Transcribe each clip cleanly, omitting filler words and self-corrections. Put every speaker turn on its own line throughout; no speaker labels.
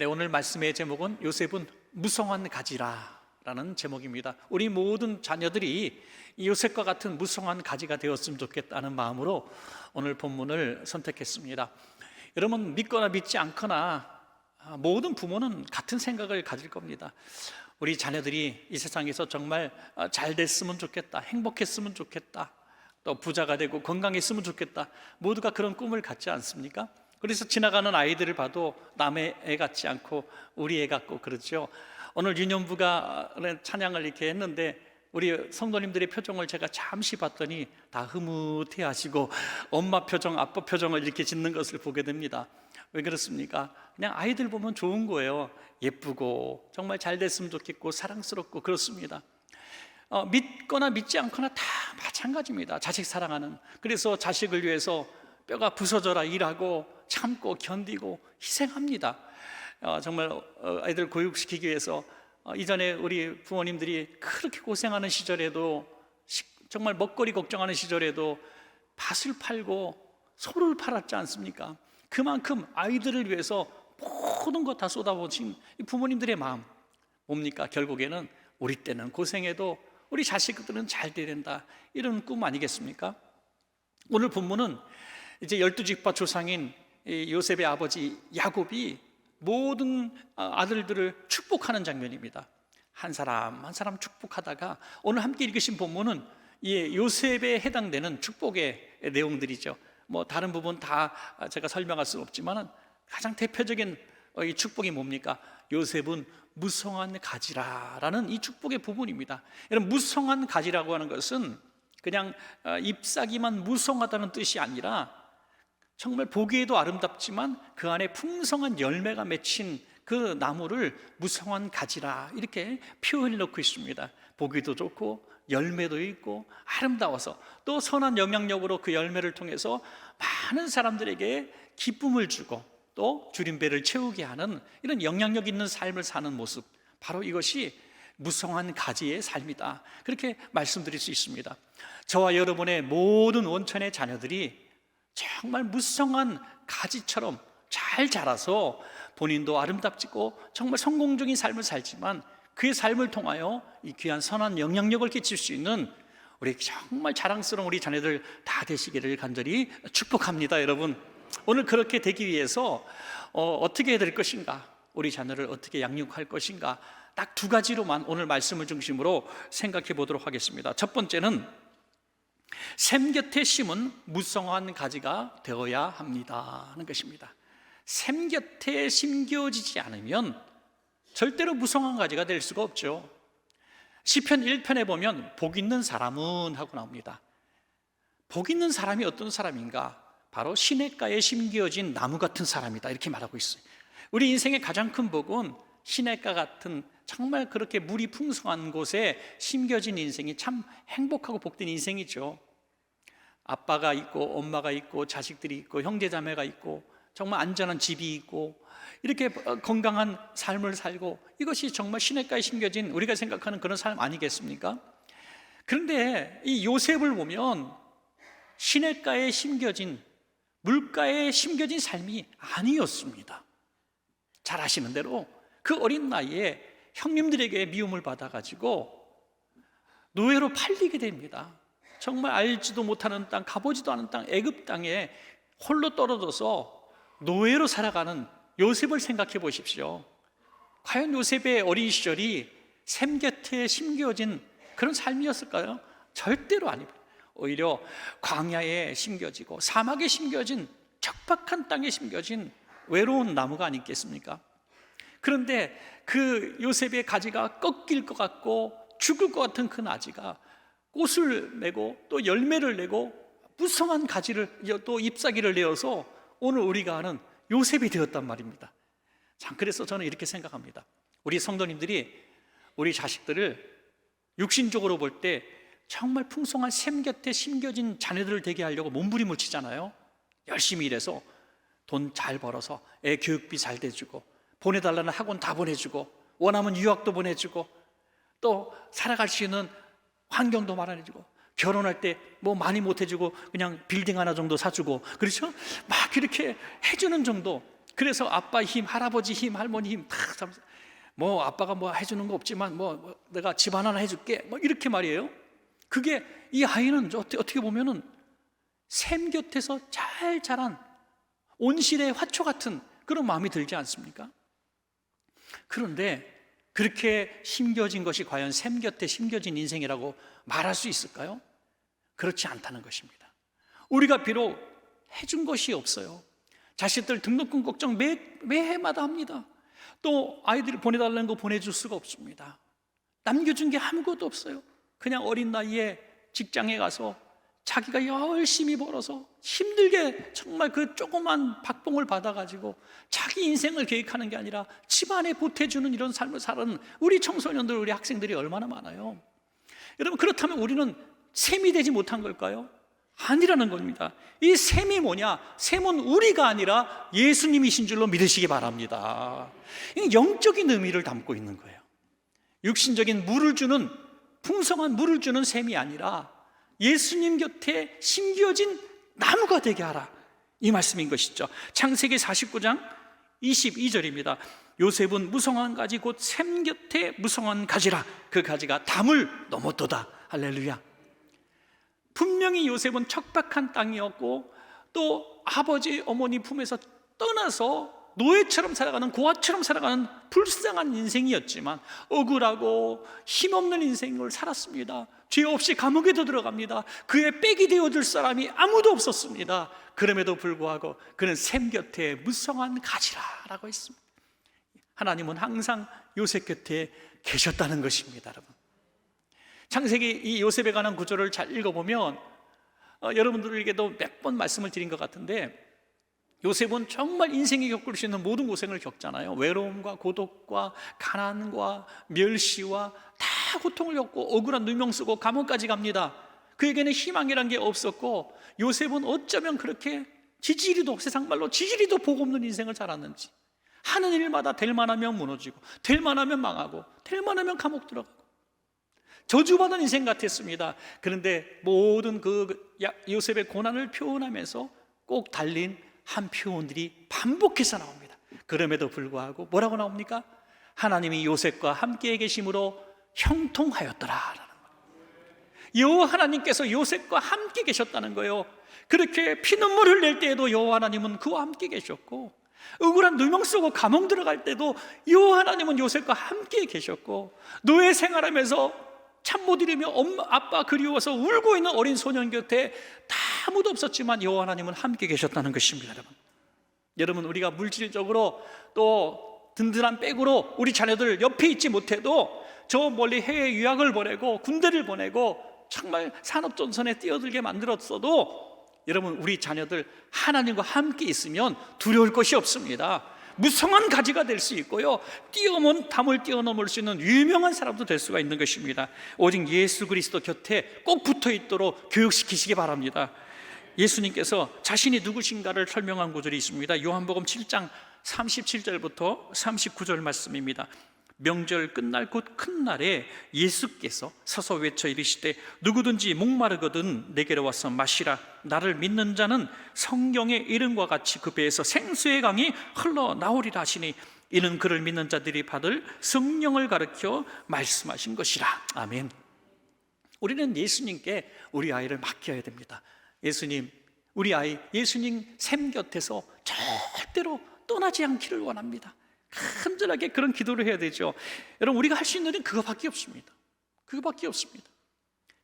네, 오늘 말씀의 제목은 요셉은 무성한 가지라 라는 제목입니다. 우리 모든 자녀들이 이 요셉과 같은 무성한 가지가 되었으면 좋겠다는 마음으로 오늘 본문을 선택했습니다. 여러분, 믿거나 믿지 않거나 모든 부모는 같은 생각을 가질 겁니다. 우리 자녀들이 이 세상에서 정말 잘 됐으면 좋겠다, 행복했으면 좋겠다, 또 부자가 되고 건강했으면 좋겠다, 모두가 그런 꿈을 갖지 않습니까? 그래서 지나가는 아이들을 봐도 남의 애 같지 않고 우리 애 같고 그렇죠. 오늘 유년부가 찬양을 이렇게 했는데 우리 성도님들의 표정을 제가 잠시 봤더니 다 흐뭇해 하시고 엄마 표정, 아빠 표정을 이렇게 짓는 것을 보게 됩니다. 왜 그렇습니까? 그냥 아이들 보면 좋은 거예요. 예쁘고 정말 잘 됐으면 좋겠고 사랑스럽고 그렇습니다. 믿거나 믿지 않거나 다 마찬가지입니다. 자식 사랑하는. 그래서 자식을 위해서 뼈가 부서져라 일하고 참고 견디고 희생합니다. 정말 아이들 교육시키기 위해서 이전에 우리 부모님들이 그렇게 고생하는 시절에도, 정말 먹거리 걱정하는 시절에도 밭을 팔고 소를 팔았지 않습니까? 그만큼 아이들을 위해서 모든 것 다 쏟아부으신 부모님들의 마음 뭡니까? 결국에는 우리 때는 고생해도 우리 자식들은 잘 돼야 된다, 이런 꿈 아니겠습니까? 오늘 본문은 이제 12지파 조상인 요셉의 아버지 야곱이 모든 아들들을 축복하는 장면입니다. 한 사람 한 사람 축복하다가 오늘 함께 읽으신 본문은 요셉에 해당되는 축복의 내용들이죠. 뭐 다른 부분 다 제가 설명할 수는 없지만 가장 대표적인 이 축복이 뭡니까? 요셉은 무성한 가지라라는 이 축복의 부분입니다. 여러분, 무성한 가지라고 하는 것은 그냥 잎사귀만 무성하다는 뜻이 아니라 정말 보기에도 아름답지만 그 안에 풍성한 열매가 맺힌 그 나무를 무성한 가지라 이렇게 표현해 놓고 있습니다. 보기도 좋고 열매도 있고 아름다워서 또 선한 영향력으로 그 열매를 통해서 많은 사람들에게 기쁨을 주고 또 줄임배를 채우게 하는 이런 영향력 있는 삶을 사는 모습, 바로 이것이 무성한 가지의 삶이다, 그렇게 말씀드릴 수 있습니다. 저와 여러분의 모든 원천의 자녀들이 정말 무성한 가지처럼 잘 자라서 본인도 아름답지고 정말 성공적인 삶을 살지만 그의 삶을 통하여 이 귀한 선한 영향력을 끼칠 수 있는 우리 정말 자랑스러운 우리 자녀들 다 되시기를 간절히 축복합니다. 여러분, 오늘 그렇게 되기 위해서 어떻게 해야 될 것인가, 우리 자녀를 어떻게 양육할 것인가, 딱 두 가지로만 오늘 말씀을 중심으로 생각해 보도록 하겠습니다. 첫 번째는 샘 곁에 심은 무성한 가지가 되어야 합니다 하는 것입니다. 샘 곁에 심겨지지 않으면 절대로 무성한 가지가 될 수가 없죠. 시편 1편에 보면 복 있는 사람은 하고 나옵니다. 복 있는 사람이 어떤 사람인가? 바로 시냇가에 심겨진 나무 같은 사람이다, 이렇게 말하고 있어요. 우리 인생의 가장 큰 복은 시냇가 같은 정말 그렇게 물이 풍성한 곳에 심겨진 인생이 참 행복하고 복된 인생이죠. 아빠가 있고 엄마가 있고 자식들이 있고 형제자매가 있고 정말 안전한 집이 있고 이렇게 건강한 삶을 살고, 이것이 정말 시냇가에 심겨진 우리가 생각하는 그런 삶 아니겠습니까? 그런데 이 요셉을 보면 시냇가에 심겨진, 물가에 심겨진 삶이 아니었습니다. 잘 아시는 대로 그 어린 나이에 형님들에게 미움을 받아가지고 노예로 팔리게 됩니다. 정말 알지도 못하는 땅, 가보지도 않은 땅, 애굽 땅에 홀로 떨어져서 노예로 살아가는 요셉을 생각해 보십시오. 과연 요셉의 어린 시절이 샘 곁에 심겨진 그런 삶이었을까요? 절대로 아닙니다. 오히려 광야에 심겨지고 사막에 심겨진, 척박한 땅에 심겨진 외로운 나무가 아니겠습니까? 그런데 그 요셉의 가지가 꺾일 것 같고 죽을 것 같은 그 나지가 꽃을 내고 또 열매를 내고 무성한 가지를, 또 잎사귀를 내어서 오늘 우리가 아는 요셉이 되었단 말입니다. 참, 그래서 저는 이렇게 생각합니다. 우리 성도님들이 우리 자식들을 육신적으로 볼 때 정말 풍성한 샘 곁에 심겨진 자녀들을 되게 하려고 몸부림을 치잖아요. 열심히 일해서 돈 잘 벌어서 애 교육비 잘 대주고, 보내달라는 학원 다 보내주고, 원하면 유학도 보내주고, 또 살아갈 수 있는 환경도 마련해주고, 결혼할 때 뭐 많이 못 해주고 그냥 빌딩 하나 정도 사주고, 그렇죠? 막 이렇게 해주는 정도, 그래서 아빠 힘, 할아버지 힘, 할머니 힘 다 뭐 아빠가 뭐 해주는 거 없지만 뭐 내가 집안 하나 해줄게 뭐 이렇게 말이에요. 그게 이 아이는 어떻게 보면은 샘 곁에서 잘 자란 온실의 화초 같은 그런 마음이 들지 않습니까? 그런데 그렇게 심겨진 것이 과연 샘 곁에 심겨진 인생이라고 말할 수 있을까요? 그렇지 않다는 것입니다. 우리가 비록 해준 것이 없어요. 자식들 등록금 걱정 매해마다 합니다. 또 아이들이 보내달라는 거 보내줄 수가 없습니다. 남겨준 게 아무것도 없어요. 그냥 어린 나이에 직장에 가서 자기가 열심히 벌어서 힘들게 정말 그 조그만 박봉을 받아가지고 자기 인생을 계획하는 게 아니라 집안에 보태주는 이런 삶을 사는 우리 청소년들, 우리 학생들이 얼마나 많아요. 여러분, 그렇다면 우리는 샘이 되지 못한 걸까요? 아니라는 겁니다. 이 샘이 뭐냐? 샘은 우리가 아니라 예수님이신 줄로 믿으시기 바랍니다. 영적인 의미를 담고 있는 거예요. 육신적인 물을 주는, 풍성한 물을 주는 샘이 아니라 예수님 곁에 심겨진 나무가 되게 하라, 이 말씀인 것이죠. 창세기 49장 22절입니다. 요셉은 무성한 가지 곧 샘 곁에 무성한 가지라. 그 가지가 담을 넘었도다. 할렐루야. 분명히 요셉은 척박한 땅이었고 또 아버지 어머니 품에서 떠나서 노예처럼 살아가는, 고아처럼 살아가는 불쌍한 인생이었지만 억울하고 힘없는 인생을 살았습니다. 죄 없이 감옥에도 들어갑니다. 그의 빽이 되어줄 사람이 아무도 없었습니다. 그럼에도 불구하고 그는 샘 곁에 무성한 가지라라고 했습니다. 하나님은 항상 요셉 곁에 계셨다는 것입니다. 여러분, 창세기 이 요셉에 관한 구절을 잘 읽어보면 여러분들에게도 몇 번 말씀을 드린 것 같은데, 요셉은 정말 인생에 겪을 수 있는 모든 고생을 겪잖아요. 외로움과 고독과 가난과 멸시와 다 고통을 겪고 억울한 누명 쓰고 감옥까지 갑니다. 그에게는 희망이란 게 없었고, 요셉은 어쩌면 그렇게 지지리도, 세상 말로 지지리도 복 없는 인생을 살았는지, 하는 일마다 될 만하면 무너지고 될 만하면 망하고 될 만하면 감옥 들어가고 저주받은 인생 같았습니다. 그런데 모든 그 요셉의 고난을 표현하면서 꼭 달린 한 표현들이 반복해서 나옵니다. 그럼에도 불구하고 뭐라고 나옵니까? 하나님이 요셉과 함께 계심으로 형통하였더라 라는 거예요. 여호와 하나님께서 요셉과 함께 계셨다는 거예요. 그렇게 피눈물 흘릴 때에도 여호와 하나님은 그와 함께 계셨고, 억울한 누명 쓰고 감옥 들어갈 때도 여호와 하나님은 요셉과 함께 계셨고, 노예 생활하면서 참 못 이루며 엄마 아빠 그리워서 울고 있는 어린 소년 곁에 다 아무도 없었지만 여호와 하나님은 함께 계셨다는 것입니다. 여러분, 우리가 물질적으로 또 든든한 백으로 우리 자녀들 옆에 있지 못해도 저 멀리 해외 유학을 보내고 군대를 보내고 정말 산업전선에 뛰어들게 만들었어도 여러분, 우리 자녀들 하나님과 함께 있으면 두려울 것이 없습니다. 무성한 가지가 될 수 있고요, 담을 뛰어넘을 수 있는 유명한 사람도 될 수가 있는 것입니다. 오직 예수 그리스도 곁에 꼭 붙어 있도록 교육시키시기 바랍니다. 예수님께서 자신이 누구신가를 설명한 구절이 있습니다. 요한복음 7장 37절부터 39절 말씀입니다. 명절 끝날 곧 큰 날에 예수께서 서서 외쳐 이르시되 누구든지 목마르거든 내게로 와서 마시라. 나를 믿는 자는 성경의 이름과 같이 그 배에서 생수의 강이 흘러나오리라 하시니 이는 그를 믿는 자들이 받을 성령을 가르쳐 말씀하신 것이라. 아멘. 우리는 예수님께 우리 아이를 맡겨야 됩니다. 예수님, 우리 아이 예수님 샘 곁에서 절대로 떠나지 않기를 원합니다. 간절하게 그런 기도를 해야 되죠. 여러분, 우리가 할 수 있는 일은 그거밖에 없습니다. 그거밖에 없습니다.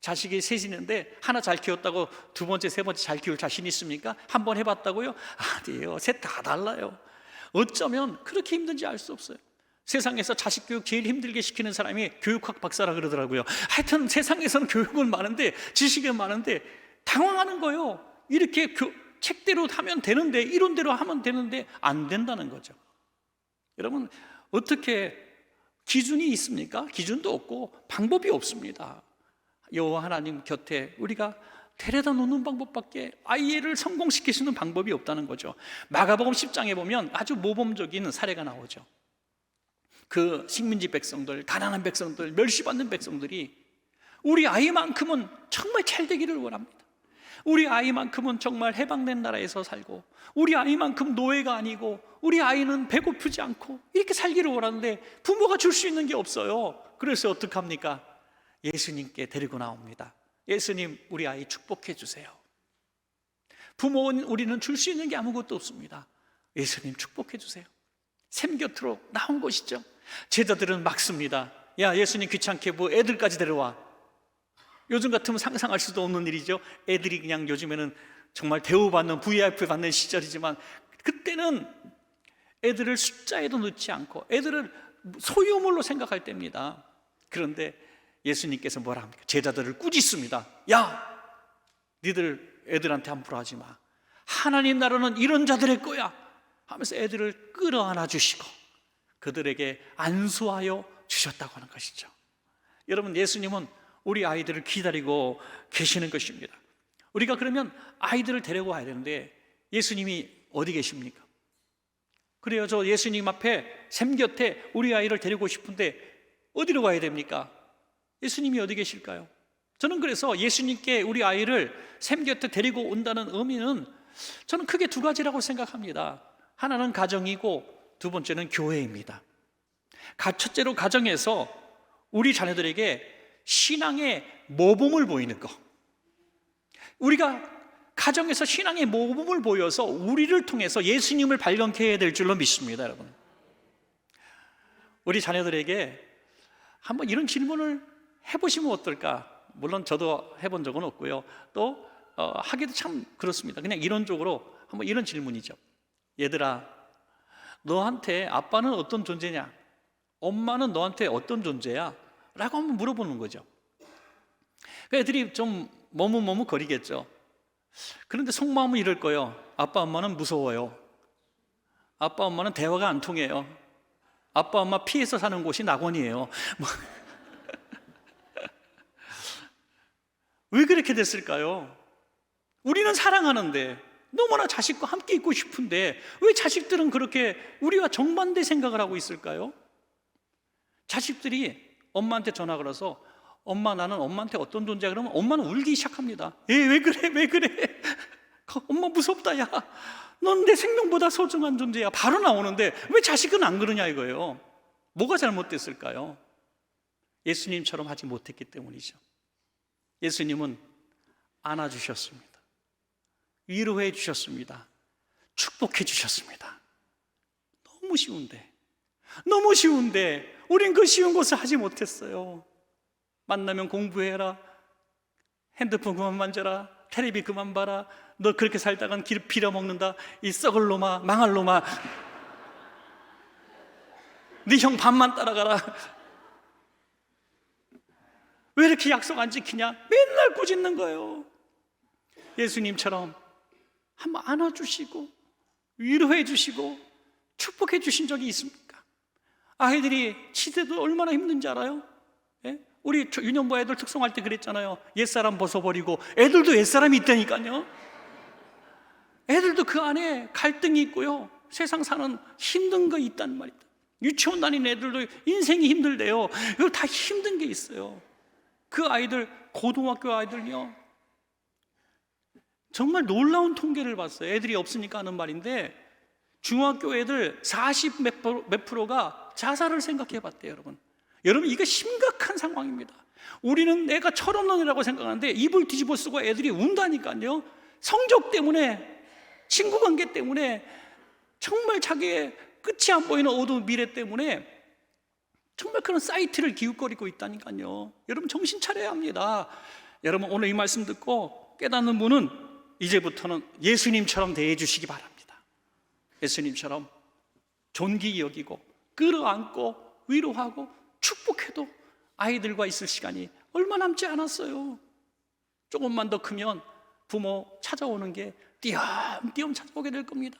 자식이 셋이는데 하나 잘 키웠다고 두 번째, 세 번째 잘 키울 자신 있습니까? 한 번 해봤다고요? 아니에요. 셋 다 달라요. 어쩌면 그렇게 힘든지 알 수 없어요. 세상에서 자식 교육 제일 힘들게 시키는 사람이 교육학 박사라 그러더라고요. 하여튼 세상에서는 교육은 많은데 지식은 많은데 당황하는 거예요. 이렇게 책대로 하면 되는데, 이론대로 하면 되는데 안 된다는 거죠. 여러분, 어떻게 기준이 있습니까? 기준도 없고 방법이 없습니다. 여호와 하나님 곁에 우리가 데려다 놓는 방법밖에, 아이를 성공시킬 수 있는 방법이 없다는 거죠. 마가복음 10장에 보면 아주 모범적인 사례가 나오죠. 그 식민지 백성들, 가난한 백성들, 멸시받는 백성들이 우리 아이만큼은 정말 잘 되기를 원합니다. 우리 아이만큼은 정말 해방된 나라에서 살고, 우리 아이만큼 노예가 아니고, 우리 아이는 배고프지 않고 이렇게 살기를 원하는데 부모가 줄 수 있는 게 없어요. 그래서 어떡합니까? 예수님께 데리고 나옵니다. 예수님, 우리 아이 축복해 주세요. 부모는 우리는 줄 수 있는 게 아무것도 없습니다. 예수님 축복해 주세요. 샘 곁으로 나온 것이죠. 제자들은 막습니다. 야, 예수님 귀찮게 뭐 애들까지 데려와. 요즘 같으면 상상할 수도 없는 일이죠. 애들이 그냥 요즘에는 정말 대우받는 VIP 받는 시절이지만, 그때는 애들을 숫자에도 넣지 않고 애들을 소유물로 생각할 때입니다. 그런데 예수님께서 뭐라 합니까? 제자들을 꾸짖습니다. 야, 니들 애들한테 함부로 하지 마. 하나님 나라는 이런 자들의 거야 하면서 애들을 끌어안아 주시고 그들에게 안수하여 주셨다고 하는 것이죠. 여러분, 예수님은 우리 아이들을 기다리고 계시는 것입니다. 우리가 그러면 아이들을 데리고 와야 되는데 예수님이 어디 계십니까? 그래요, 저 예수님 앞에 샘 곁에 우리 아이를 데리고 싶은데 어디로 가야 됩니까? 예수님이 어디 계실까요? 저는 그래서 예수님께 우리 아이를 샘 곁에 데리고 온다는 의미는 저는 크게 두 가지라고 생각합니다. 하나는 가정이고 두 번째는 교회입니다. 첫째로 가정에서 우리 자녀들에게 신앙의 모범을 보이는 것, 우리가 가정에서 신앙의 모범을 보여서 우리를 통해서 예수님을 발견케 해야 될 줄로 믿습니다. 여러분, 우리 자녀들에게 한번 이런 질문을 해보시면 어떨까? 물론 저도 해본 적은 없고요, 또 하기도 참 그렇습니다. 그냥 이론적으로 한번 이런 질문이죠. 얘들아, 너한테 아빠는 어떤 존재냐? 엄마는 너한테 어떤 존재야? 라고 한번 물어보는 거죠. 애들이 좀 머뭇머뭇거리겠죠. 그런데 속마음은 이럴 거예요. 아빠 엄마는 무서워요. 아빠 엄마는 대화가 안 통해요. 아빠 엄마 피해서 사는 곳이 낙원이에요. 왜 그렇게 됐을까요? 우리는 사랑하는데, 너무나 자식과 함께 있고 싶은데 왜 자식들은 그렇게 우리와 정반대 생각을 하고 있을까요? 자식들이 엄마한테 전화 걸어서 엄마, 나는 엄마한테 어떤 존재야? 그러면 엄마는 울기 시작합니다. 왜 그래? 왜 그래? 엄마 무섭다. 야, 넌 내 생명보다 소중한 존재야. 바로 나오는데 왜 자식은 안 그러냐 이거예요. 뭐가 잘못됐을까요? 예수님처럼 하지 못했기 때문이죠. 예수님은 안아주셨습니다. 위로해 주셨습니다. 축복해 주셨습니다. 너무 쉬운데 우린 그 쉬운 것을 하지 못했어요. 만나면 공부해라, 핸드폰 그만 만져라, 텔레비 그만 봐라, 너 그렇게 살다간 길 빌어먹는다, 이 썩을 놈아, 망할 놈아, 네 형 반만 따라가라. 왜 이렇게 약속 안 지키냐? 맨날 꾸짖는 거예요. 예수님처럼 한번 안아주시고 위로해 주시고 축복해 주신 적이 있습니까? 아이들이 치대도 얼마나 힘든지 알아요? 예? 우리 유년부 애들 특송할 때 그랬잖아요. 옛사람 벗어버리고. 애들도 옛사람이 있다니까요. 애들도 그 안에 갈등이 있고요, 세상 사는 힘든 거 있단 말이다. 유치원 다니는 애들도 인생이 힘들대요. 이거 다 힘든 게 있어요. 그 아이들, 고등학교 아이들요, 정말 놀라운 통계를 봤어요. 애들이 없으니까 하는 말인데 중학교 애들 40 몇 프로가 자살을 생각해 봤대요. 여러분, 이거 심각한 상황입니다. 우리는 내가 철없는 애라고 생각하는데 입을 뒤집어 쓰고 애들이 운다니까요. 성적 때문에, 친구 관계 때문에, 정말 자기의 끝이 안 보이는 어두운 미래 때문에 정말 그런 사이트를 기웃거리고 있다니까요. 여러분, 정신 차려야 합니다. 여러분, 오늘 이 말씀 듣고 깨닫는 분은 이제부터는 예수님처럼 대해 주시기 바랍니다. 예수님처럼 존귀 여기고 끌어안고 위로하고 축복해도 아이들과 있을 시간이 얼마 남지 않았어요. 조금만 더 크면 부모 찾아오는 게 띄엄띄엄 찾아오게 될 겁니다.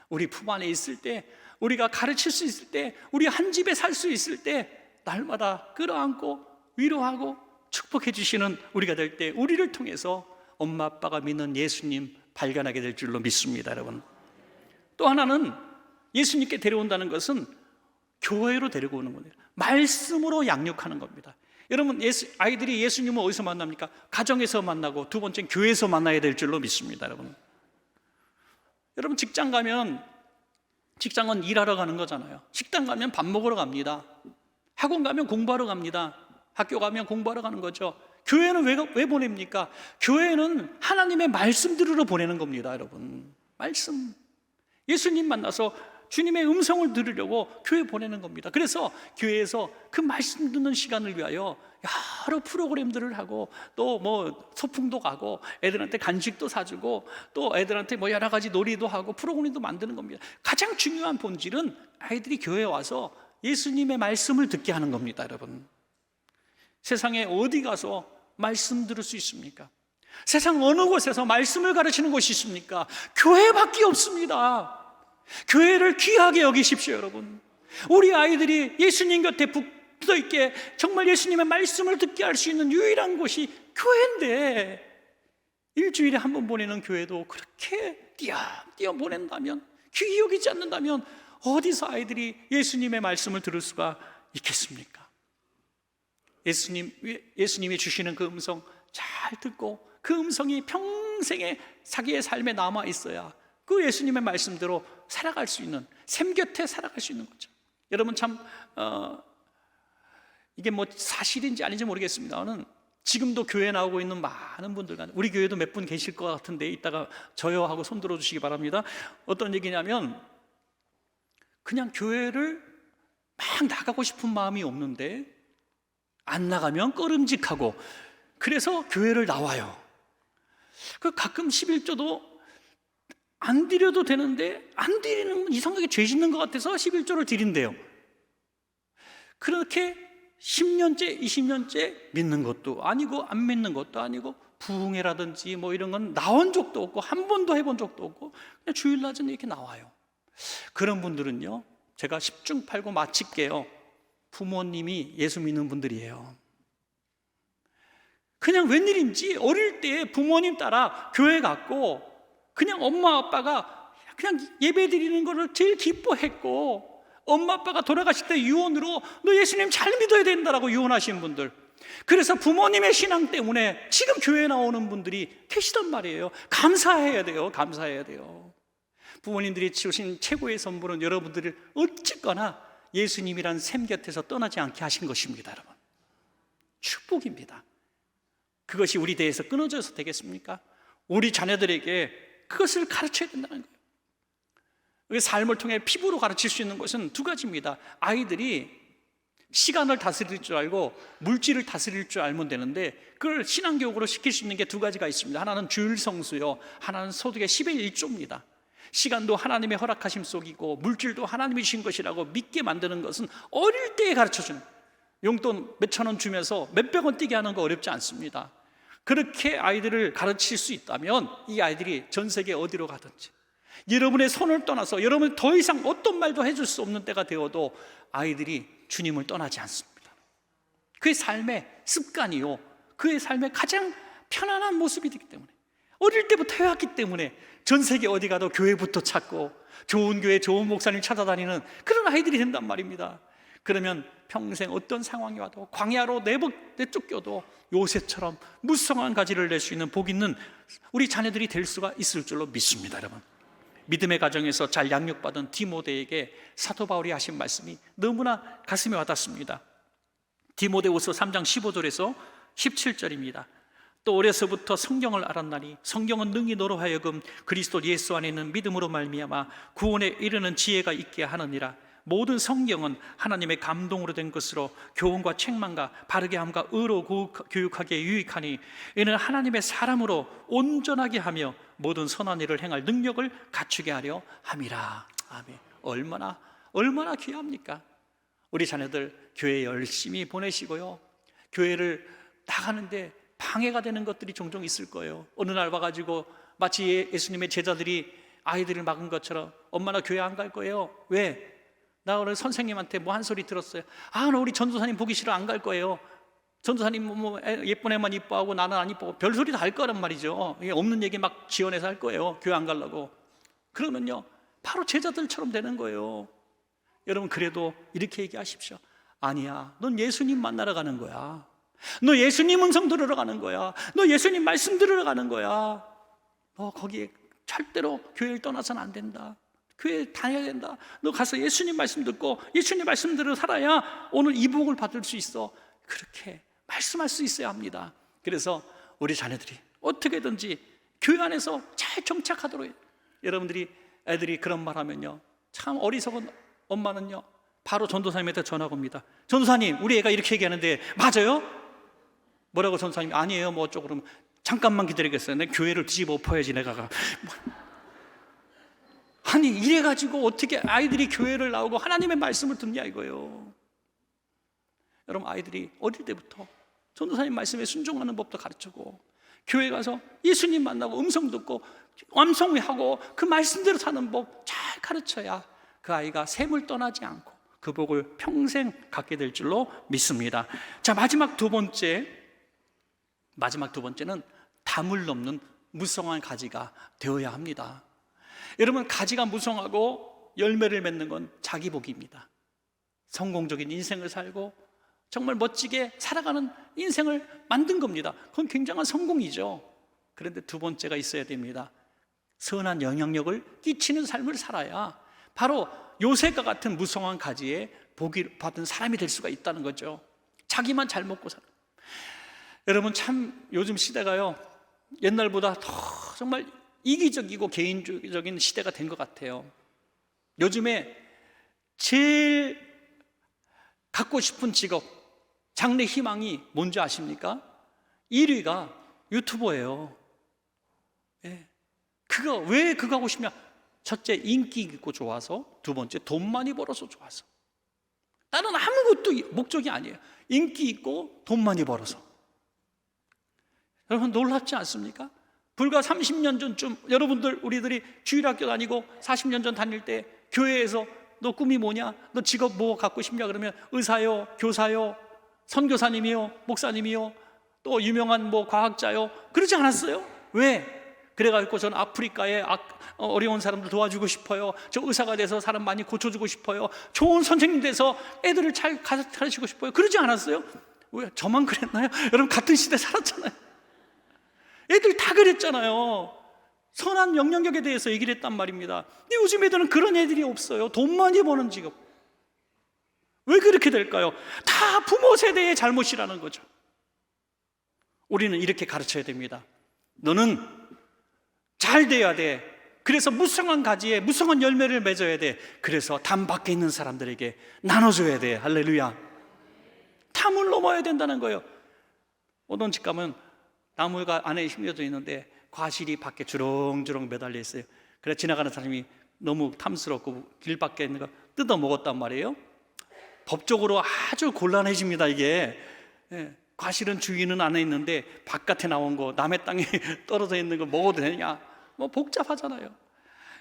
우리 품 안에 있을 때, 우리가 가르칠 수 있을 때, 우리 한 집에 살 수 있을 때 날마다 끌어안고 위로하고 축복해 주시는 우리가 될 때 우리를 통해서 엄마 아빠가 믿는 예수님 발견하게 될 줄로 믿습니다. 여러분, 또 하나는 예수님께 데려온다는 것은 교회로 데리고 오는 겁니다. 말씀으로 양육하는 겁니다. 여러분, 아이들이 예수님을 어디서 만납니까? 가정에서 만나고, 두 번째는 교회에서 만나야 될 줄로 믿습니다. 여러분 직장 가면, 직장은 일하러 가는 거잖아요. 식당 가면 밥 먹으러 갑니다. 학원 가면 공부하러 갑니다. 학교 가면 공부하러 가는 거죠. 교회는 왜 보냅니까? 교회는 하나님의 말씀 들으러 보내는 겁니다. 여러분, 말씀, 예수님 만나서 주님의 음성을 들으려고 교회 보내는 겁니다. 그래서 교회에서 그 말씀 듣는 시간을 위하여 여러 프로그램들을 하고, 또 뭐 소풍도 가고, 애들한테 간식도 사주고, 또 애들한테 뭐 여러 가지 놀이도 하고 프로그램도 만드는 겁니다. 가장 중요한 본질은 아이들이 교회에 와서 예수님의 말씀을 듣게 하는 겁니다. 여러분, 세상에 어디 가서 말씀 들을 수 있습니까? 세상 어느 곳에서 말씀을 가르치는 곳이 있습니까? 교회밖에 없습니다. 교회를 귀하게 여기십시오. 여러분, 우리 아이들이 예수님 곁에 붙어있게 정말 예수님의 말씀을 듣게 할 수 있는 유일한 곳이 교회인데, 일주일에 한 번 보내는 교회도 그렇게 띄엄띄엄 보낸다면, 귀히 여기지 않는다면 어디서 아이들이 예수님의 말씀을 들을 수가 있겠습니까? 예수님이 주시는 그 음성 잘 듣고, 그 음성이 평생에 자기의 삶에 남아 있어야 그 예수님의 말씀대로 살아갈 수 있는, 샘 곁에 살아갈 수 있는 거죠. 여러분, 참 이게 뭐 사실인지 아닌지 모르겠습니다만, 지금도 교회에 나오고 있는 많은 분들, 우리 교회도 몇 분 계실 것 같은데 이따가 저요 하고 손 들어주시기 바랍니다. 어떤 얘기냐면, 그냥 교회를 막 나가고 싶은 마음이 없는데 안 나가면 꺼름직하고, 그래서 교회를 나와요. 그 가끔 11조도 안 드려도 되는데 안 드리는 건 이상하게 죄 짓는 것 같아서 11조를 드린대요. 그렇게 10년째 20년째 믿는 것도 아니고 안 믿는 것도 아니고, 부흥회라든지 뭐 이런 건 나온 적도 없고 한 번도 해본 적도 없고, 그냥 주일낮은 이렇게 나와요. 그런 분들은요, 제가 10중 8구 마칠게요. 부모님이 예수 믿는 분들이에요. 그냥 웬일인지 어릴 때 부모님 따라 교회 갔고, 그냥 엄마 아빠가 그냥 예배 드리는 거를 제일 기뻐했고, 엄마 아빠가 돌아가실 때 유언으로 너 예수님 잘 믿어야 된다라고 유언하신 분들, 그래서 부모님의 신앙 때문에 지금 교회에 나오는 분들이 계시단 말이에요. 감사해야 돼요. 감사해야 돼요. 부모님들이 주신 최고의 선물은 여러분들을 어쨌거나 예수님이란 샘 곁에서 떠나지 않게 하신 것입니다. 여러분, 축복입니다. 그것이 우리 대에서 끊어져서 되겠습니까? 우리 자녀들에게 그것을 가르쳐야 된다는 거예요. 삶을 통해 피부로 가르칠 수 있는 것은 두 가지입니다. 아이들이 시간을 다스릴 줄 알고 물질을 다스릴 줄 알면 되는데, 그걸 신앙교육으로 시킬 수 있는 게 두 가지가 있습니다. 하나는 주일 성수요, 하나는 소득의 10의 1조입니다. 시간도 하나님의 허락하심 속이고 물질도 하나님이 주신 것이라고 믿게 만드는 것은 어릴 때에 가르쳐주는, 용돈 몇천 원 주면서 몇백 원 뛰게 하는 거 어렵지 않습니다. 그렇게 아이들을 가르칠 수 있다면 이 아이들이 전 세계 어디로 가든지, 여러분의 손을 떠나서 여러분이 더 이상 어떤 말도 해줄 수 없는 때가 되어도 아이들이 주님을 떠나지 않습니다. 그의 삶의 습관이요, 그의 삶의 가장 편안한 모습이 되기 때문에, 어릴 때부터 해왔기 때문에 전 세계 어디 가도 교회부터 찾고 좋은 교회, 좋은 목사님 찾아다니는 그런 아이들이 된단 말입니다. 그러면 평생 어떤 상황이 와도, 광야로 내쫓겨도 요셉처럼 무성한 가지를 낼 수 있는 복 있는 우리 자녀들이 될 수가 있을 줄로 믿습니다. 여러분, 믿음의 가정에서 잘 양육받은 디모데에게 사도 바울이 하신 말씀이 너무나 가슴에 와닿습니다. 디모데후서 3장 15절에서 17절입니다. 또 어려서부터 성경을 알았나니 성경은 능히 너로 하여금 그리스도 예수 안에 있는 믿음으로 말미암아 구원에 이르는 지혜가 있게 하느니라. 모든 성경은 하나님의 감동으로 된 것으로 교훈과 책망과 바르게 함과 의로 교육하기에 유익하니 이는 하나님의 사람으로 온전하게 하며 모든 선한 일을 행할 능력을 갖추게 하려 함이라. 아멘. 얼마나 귀합니까? 우리 자녀들 교회 열심히 보내시고요, 교회를 나가는데 방해가 되는 것들이 종종 있을 거예요. 어느 날 와가지고 마치 예수님의 제자들이 아이들을 막은 것처럼, 엄마 나 교회 안 갈 거예요. 왜? 나 오늘 선생님한테 뭐 한 소리 들었어요. 나 우리 전도사님 보기 싫어, 안 갈 거예요. 전도사님 뭐 예쁜 애만 이뻐하고 나는 안 이뻐하고 별소리 다 할 거란 말이죠. 없는 얘기 막 지어내서 할 거예요, 교회 안 가려고. 그러면요, 바로 제자들처럼 되는 거예요. 여러분, 그래도 이렇게 얘기하십시오. 아니야, 넌 예수님 만나러 가는 거야. 너 예수님 음성 들으러 가는 거야. 너 예수님 말씀 들으러 가는 거야. 너 거기에 절대로 교회를 떠나서는 안 된다. 교회 다녀야 된다. 너 가서 예수님 말씀 듣고 예수님 말씀대로 살아야 오늘 이 복을 받을 수 있어. 그렇게 말씀할 수 있어야 합니다. 그래서 우리 자녀들이 어떻게든지 교회 안에서 잘 정착하도록 해요. 여러분들이 애들이 그런 말 하면요, 참 어리석은 엄마는요 바로 전도사님한테 전화가 옵니다. 전도사님, 우리 애가 이렇게 얘기하는데 맞아요? 뭐라고 전도사님이 아니에요 뭐 어쩌고 그러면 잠깐만 기다리겠어요. 내 교회를 뒤집어 엎어야지 내가. 아니 이래가지고 어떻게 아이들이 교회를 나오고 하나님의 말씀을 듣냐 이거예요. 여러분, 아이들이 어릴 때부터 전도사님 말씀에 순종하는 법도 가르치고 교회 가서 예수님 만나고 음성 듣고 암송하고 그 말씀대로 사는 법 잘 가르쳐야 그 아이가 샘을 떠나지 않고 그 복을 평생 갖게 될 줄로 믿습니다. 자, 마지막 두 번째는 담을 넘는 무성한 가지가 되어야 합니다. 여러분, 가지가 무성하고 열매를 맺는 건 자기 복입니다. 성공적인 인생을 살고 정말 멋지게 살아가는 인생을 만든 겁니다. 그건 굉장한 성공이죠. 그런데 두 번째가 있어야 됩니다. 선한 영향력을 끼치는 삶을 살아야 바로 요셉과 같은 무성한 가지에 복이 받은 사람이 될 수가 있다는 거죠. 자기만 잘 먹고 살아. 여러분, 참 요즘 시대가요 옛날보다 더 정말 이기적이고 개인적인 시대가 된 것 같아요. 요즘에 제일 갖고 싶은 직업, 장래 희망이 뭔지 아십니까? 1위가 유튜버예요. 예. 왜 그거 하고 싶냐? 첫째, 인기 있고 좋아서. 두 번째, 돈 많이 벌어서 좋아서. 다른 아무것도 목적이 아니에요. 인기 있고 돈 많이 벌어서. 여러분, 놀랍지 않습니까? 불과 30년 전쯤 여러분들, 우리들이 주일학교 다니고 40년 전 다닐 때 교회에서 너 꿈이 뭐냐? 너 직업 뭐 갖고 싶냐? 그러면 의사요, 교사요, 선교사님이요, 목사님이요, 또 유명한 뭐 과학자요. 그러지 않았어요? 왜? 그래가지고 저는 아프리카에 어려운 사람들 도와주고 싶어요. 저 의사가 돼서 사람 많이 고쳐주고 싶어요. 좋은 선생님 돼서 애들을 잘 가르치고 싶어요. 그러지 않았어요? 왜? 저만 그랬나요? 여러분, 같은 시대 살았잖아요. 애들 다 그랬잖아요. 선한 영향력에 대해서 얘기를 했단 말입니다. 근데 요즘 애들은 그런 애들이 없어요. 돈 많이 버는 직업. 왜 그렇게 될까요? 다 부모 세대의 잘못이라는 거죠. 우리는 이렇게 가르쳐야 됩니다. 너는 잘 돼야 돼. 그래서 무성한 가지에 무성한 열매를 맺어야 돼. 그래서 담 밖에 있는 사람들에게 나눠줘야 돼. 할렐루야. 담을 넘어야 된다는 거예요. 어떤 집 가면 나무가 안에 심겨져 있는데 과실이 밖에 주렁주렁 매달려 있어요. 그래 지나가는 사람이 너무 탐스럽고 길 밖에 있는 거 뜯어 먹었단 말이에요. 법적으로 아주 곤란해집니다, 이게. 예, 과실은 주인은 안에 있는데 바깥에 나온 거, 남의 땅에 떨어져 있는 거 먹어도 되냐? 뭐 복잡하잖아요.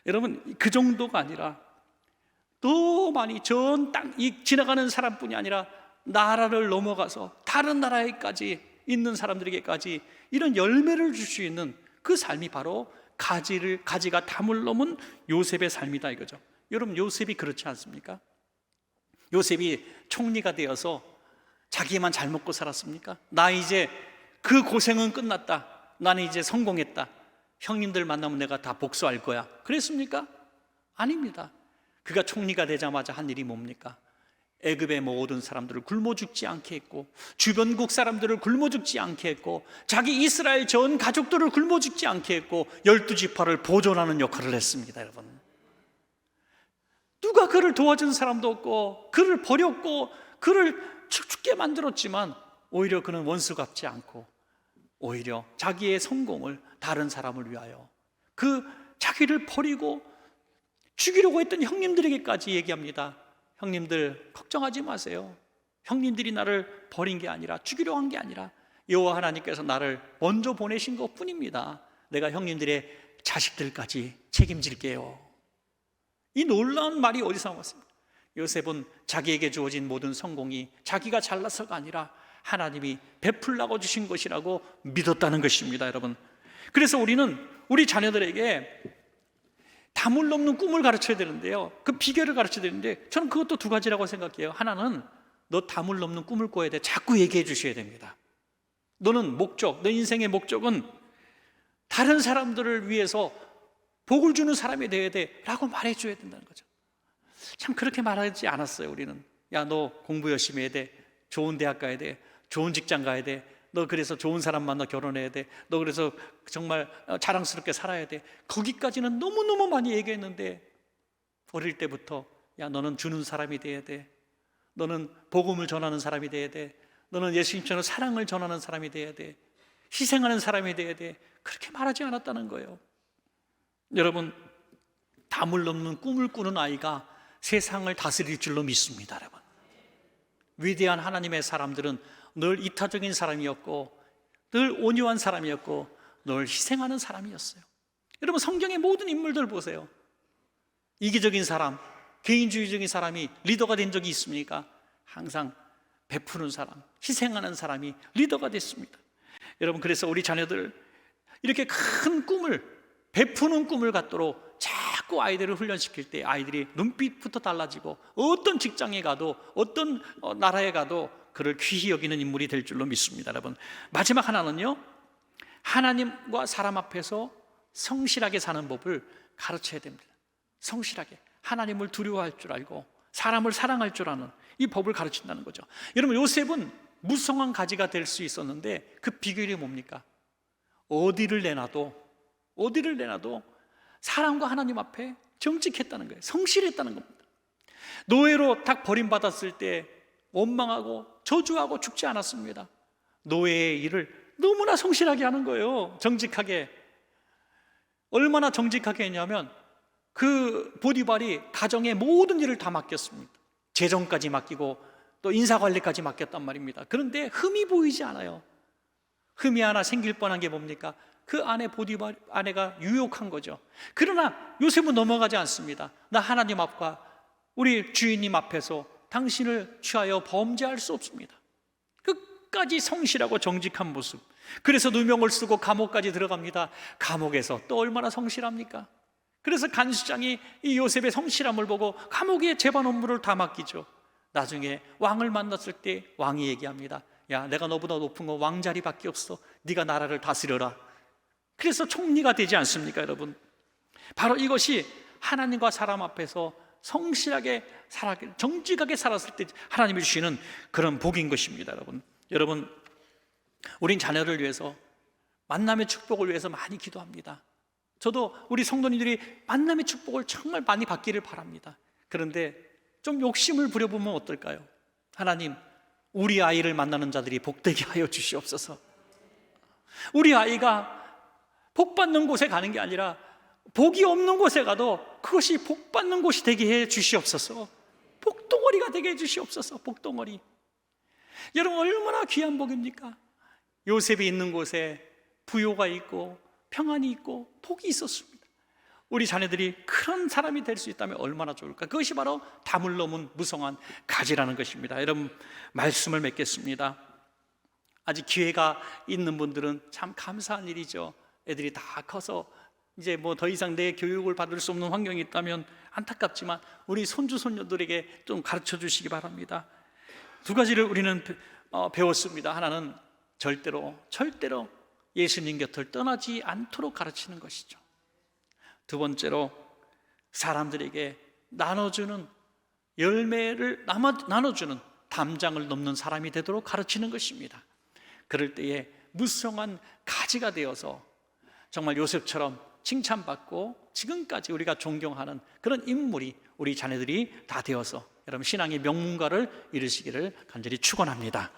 여러분, 그 정도가 아니라 더 많이 전 땅, 이 지나가는 사람뿐이 아니라 나라를 넘어가서 다른 나라에까지 있는 사람들에게까지 이런 열매를 줄 수 있는 그 삶이 바로 가지가 담을 넘은 요셉의 삶이다 이거죠. 여러분, 요셉이 그렇지 않습니까? 요셉이 총리가 되어서 자기만 잘 먹고 살았습니까? 나 이제 그 고생은 끝났다. 나는 이제 성공했다. 형님들 만나면 내가 다 복수할 거야. 그랬습니까? 아닙니다. 그가 총리가 되자마자 한 일이 뭡니까? 애굽의 모든 사람들을 굶어 죽지 않게 했고, 주변국 사람들을 굶어 죽지 않게 했고, 자기 이스라엘 전 가족들을 굶어 죽지 않게 했고, 12지파를 보존하는 역할을 했습니다. 여러분, 누가 그를 도와준 사람도 없고 그를 버렸고 그를 죽게 만들었지만 오히려 그는 원수 같지 않고 오히려 자기의 성공을 다른 사람을 위하여 그 자기를 버리고 죽이려고 했던 형님들에게까지 얘기합니다. 형님들 걱정하지 마세요. 형님들이 나를 버린 게 아니라, 죽이려고 한 게 아니라 여호와 하나님께서 나를 먼저 보내신 것 뿐입니다. 내가 형님들의 자식들까지 책임질게요. 이 놀라운 말이 어디서 나왔습니까? 요셉은 자기에게 주어진 모든 성공이 자기가 잘나서가 아니라 하나님이 베풀라고 주신 것이라고 믿었다는 것입니다, 여러분. 그래서 우리는 우리 자녀들에게 담을 넘는 꿈을 가르쳐야 되는데요, 그 비결을 가르쳐야 되는데 저는 그것도 두 가지라고 생각해요. 하나는 너 담을 넘는 꿈을 꿔야 돼. 자꾸 얘기해 주셔야 됩니다. 너는 목적, 너 인생의 목적은 다른 사람들을 위해서 복을 주는 사람이 되어야 돼 라고 말해줘야 된다는 거죠. 참 그렇게 말하지 않았어요. 우리는 야, 너 공부 열심히 해야 돼, 좋은 대학 가야 돼, 좋은 직장 가야 돼, 너 그래서 좋은 사람 만나 결혼해야 돼, 너 그래서 정말 자랑스럽게 살아야 돼. 거기까지는 너무너무 많이 얘기했는데 어릴 때부터 야, 너는 주는 사람이 돼야 돼, 너는 복음을 전하는 사람이 돼야 돼, 너는 예수님처럼 사랑을 전하는 사람이 돼야 돼, 희생하는 사람이 돼야 돼, 그렇게 말하지 않았다는 거예요. 여러분, 담을 넘는 꿈을 꾸는 아이가 세상을 다스릴 줄로 믿습니다. 여러분, 위대한 하나님의 사람들은 늘 이타적인 사람이었고 늘 온유한 사람이었고 늘 희생하는 사람이었어요. 여러분, 성경의 모든 인물들 보세요. 이기적인 사람, 개인주의적인 사람이 리더가 된 적이 있습니까? 항상 베푸는 사람, 희생하는 사람이 리더가 됐습니다. 여러분, 그래서 우리 자녀들 이렇게 큰 꿈을, 베푸는 꿈을 갖도록 자꾸 아이들을 훈련시킬 때 아이들이 눈빛부터 달라지고 어떤 직장에 가도 어떤 나라에 가도 그를 귀히 여기는 인물이 될 줄로 믿습니다. 여러분, 마지막 하나는요, 하나님과 사람 앞에서 성실하게 사는 법을 가르쳐야 됩니다. 성실하게 하나님을 두려워할 줄 알고 사람을 사랑할 줄 아는 이 법을 가르친다는 거죠. 여러분, 요셉은 무성한 가지가 될 수 있었는데 그 비결이 뭡니까? 어디를 내놔도 사람과 하나님 앞에 정직했다는 거예요. 성실했다는 겁니다. 노예로 딱 버림받았을 때 원망하고 저주하고 죽지 않았습니다. 노예의 일을 너무나 성실하게 하는 거예요. 정직하게. 얼마나 정직하게 했냐면 그 보디발이 가정의 모든 일을 다 맡겼습니다. 재정까지 맡기고 또 인사관리까지 맡겼단 말입니다. 그런데 흠이 보이지 않아요. 흠이 하나 생길 뻔한 게 뭡니까? 그 아내 보디발 아내가 유혹한 거죠. 그러나 요셉은 넘어가지 않습니다. 나 하나님 앞과 우리 주인님 앞에서 당신을 취하여 범죄할 수 없습니다. 끝까지 성실하고 정직한 모습. 그래서 누명을 쓰고 감옥까지 들어갑니다. 감옥에서 또 얼마나 성실합니까? 그래서 간수장이 이 요셉의 성실함을 보고 감옥에 재반 업무를 다 맡기죠. 나중에 왕을 만났을 때 왕이 얘기합니다. 야, 내가 너보다 높은 건 왕자리밖에 없어. 네가 나라를 다스려라. 그래서 총리가 되지 않습니까, 여러분? 바로 이것이 하나님과 사람 앞에서 성실하게 정직하게 살았을 때 하나님이 주시는 그런 복인 것입니다. 여러분, 우린 자녀를 위해서, 만남의 축복을 위해서 많이 기도합니다. 저도 우리 성도님들이 만남의 축복을 정말 많이 받기를 바랍니다. 그런데 좀 욕심을 부려보면 어떨까요? 하나님, 우리 아이를 만나는 자들이 복되게 하여 주시옵소서. 우리 아이가 복 받는 곳에 가는 게 아니라 복이 없는 곳에 가도 그것이 복 받는 곳이 되게 해 주시옵소서. 복덩어리가 되게 해 주시옵소서. 복덩어리. 여러분, 얼마나 귀한 복입니까? 요셉이 있는 곳에 부요가 있고 평안이 있고 복이 있었습니다. 우리 자녀들이 그런 사람이 될 수 있다면 얼마나 좋을까? 그것이 바로 담을 넘은 무성한 가지라는 것입니다. 여러분, 말씀을 맺겠습니다. 아직 기회가 있는 분들은 참 감사한 일이죠. 애들이 다 커서 이제 뭐 더 이상 내 교육을 받을 수 없는 환경이 있다면 안타깝지만 우리 손주 손녀들에게 좀 가르쳐 주시기 바랍니다. 두 가지를 우리는 배웠습니다. 하나는 절대로 예수님 곁을 떠나지 않도록 가르치는 것이죠. 두 번째로 사람들에게 나눠주는 열매를 나눠주는 담장을 넘는 사람이 되도록 가르치는 것입니다. 그럴 때에 무성한 가지가 되어서 정말 요셉처럼 칭찬받고 지금까지 우리가 존경하는 그런 인물이 우리 자녀들이 다 되어서 여러분 신앙의 명문가를 이루시기를 간절히 축원합니다.